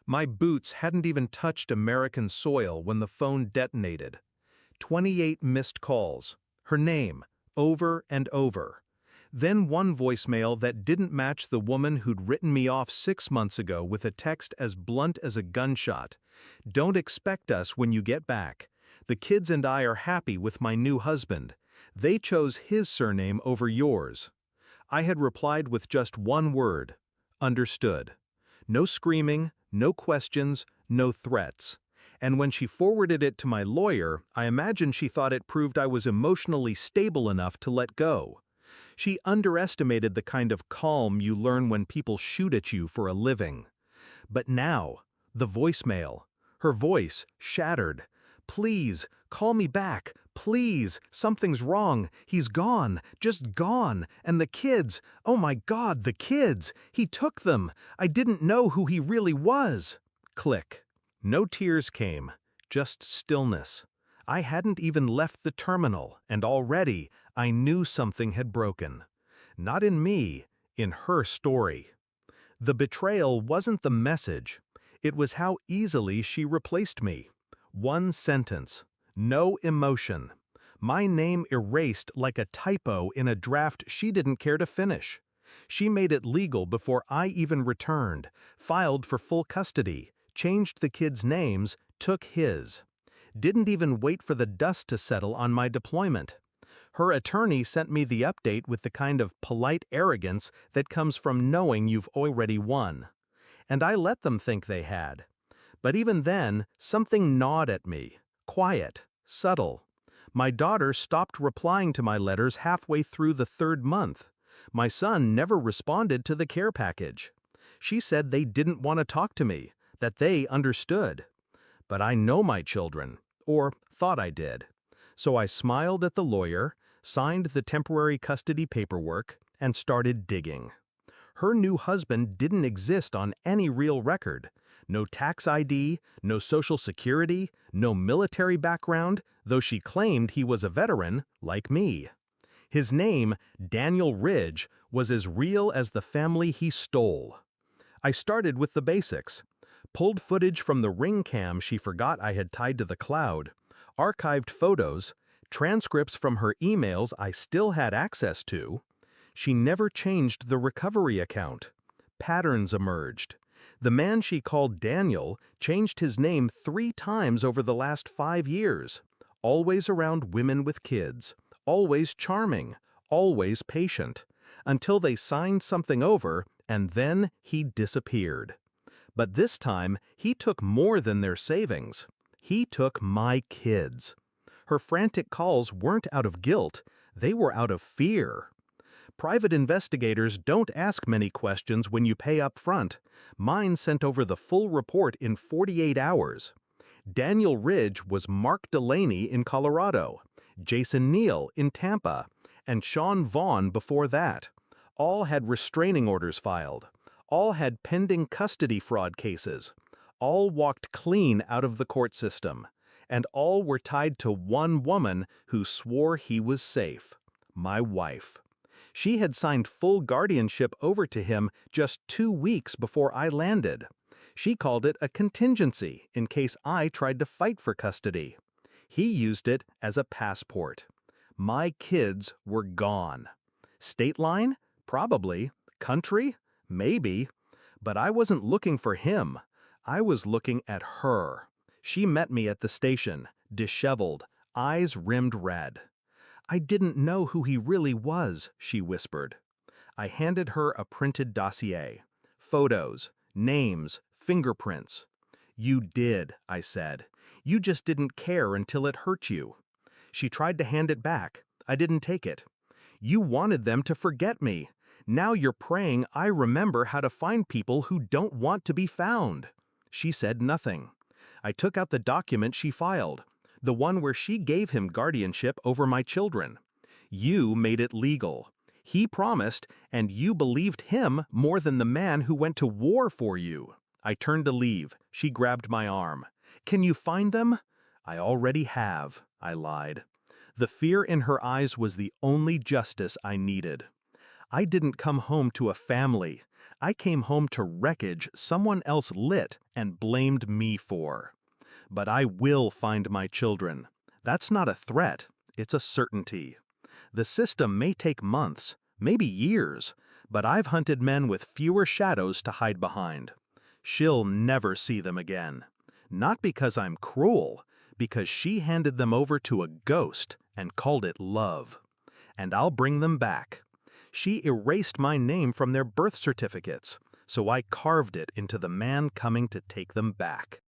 My boots hadn't even touched American soil when the phone detonated. 28 missed calls. Her name, over and over. Then one voicemail that didn't match the woman who'd written me off 6 months ago with a text as blunt as a gunshot. Don't expect us when you get back. The kids and I are happy with my new husband. They chose his surname over yours. I had replied with just one word. Understood. No screaming, no questions, no threats. And when she forwarded it to my lawyer, I imagine she thought it proved I was emotionally stable enough to let go. She underestimated the kind of calm you learn when people shoot at you for a living. But now, the voicemail, her voice shattered. Please, call me back. Please, something's wrong. He's gone, just gone. And the kids, oh my God, the kids. He took them. I didn't know who he really was. Click. No tears came, just stillness. I hadn't even left the terminal, and already I knew something had broken. Not in me, in her story. The betrayal wasn't the message. It was how easily she replaced me. One sentence. No emotion. My name erased like a typo in a draft she didn't care to finish. She made it legal before I even returned, filed for full custody, changed the kids' names, took his. Didn't even wait for the dust to settle on my deployment. Her attorney sent me the update with the kind of polite arrogance that comes from knowing you've already won. And I let them think they had. But even then, something gnawed at me. Quiet, subtle. My daughter stopped replying to my letters halfway through the 3rd month. My son never responded to the care package. She said they didn't want to talk to me, that they understood. But I know my children, or thought I did. So I smiled at the lawyer, signed the temporary custody paperwork, and started digging. Her new husband didn't exist on any real record. No tax ID, no social security, no military background, though she claimed he was a veteran, like me. His name, Daniel Ridge, was as real as the family he stole. I started with the basics. Pulled footage from the Ring cam she forgot I had tied to the cloud, archived photos, transcripts from her emails I still had access to. She never changed the recovery account. Patterns emerged. The man she called Daniel changed his name 3 times over the last 5 years. Always around women with kids. Always charming. Always patient. Until they signed something over, and then he disappeared. But this time, he took more than their savings. He took my kids. Her frantic calls weren't out of guilt. They were out of fear. Private investigators don't ask many questions when you pay up front. Mine sent over the full report in 48 hours. Daniel Ridge was Mark Delaney in Colorado, Jason Neal in Tampa, and Sean Vaughn before that. All had restraining orders filed. All had pending custody fraud cases. All walked clean out of the court system. And all were tied to one woman who swore he was safe. My wife. She had signed full guardianship over to him just 2 weeks before I landed. She called it a contingency in case I tried to fight for custody. He used it as a passport. My kids were gone. State line? Probably. Country? Maybe. But I wasn't looking for him. I was looking at her. She met me at the station, disheveled, eyes rimmed red. I didn't know who he really was, she whispered. I handed her a printed dossier. Photos, names, fingerprints. You did, I said. You just didn't care until it hurt you. She tried to hand it back. I didn't take it. You wanted them to forget me. Now you're praying I remember how to find people who don't want to be found. She said nothing. I took out the document she filed, the one where she gave him guardianship over my children. You made it legal. He promised, and you believed him more than the man who went to war for you. I turned to leave. She grabbed my arm. Can you find them? I already have, I lied. The fear in her eyes was the only justice I needed. I didn't come home to a family. I came home to wreckage someone else lit and blamed me for. But I will find my children. That's not a threat, it's a certainty. The system may take months, maybe years, but I've hunted men with fewer shadows to hide behind. She'll never see them again. Not because I'm cruel, because she handed them over to a ghost and called it love. And I'll bring them back. She erased my name from their birth certificates, so I carved it into the man coming to take them back.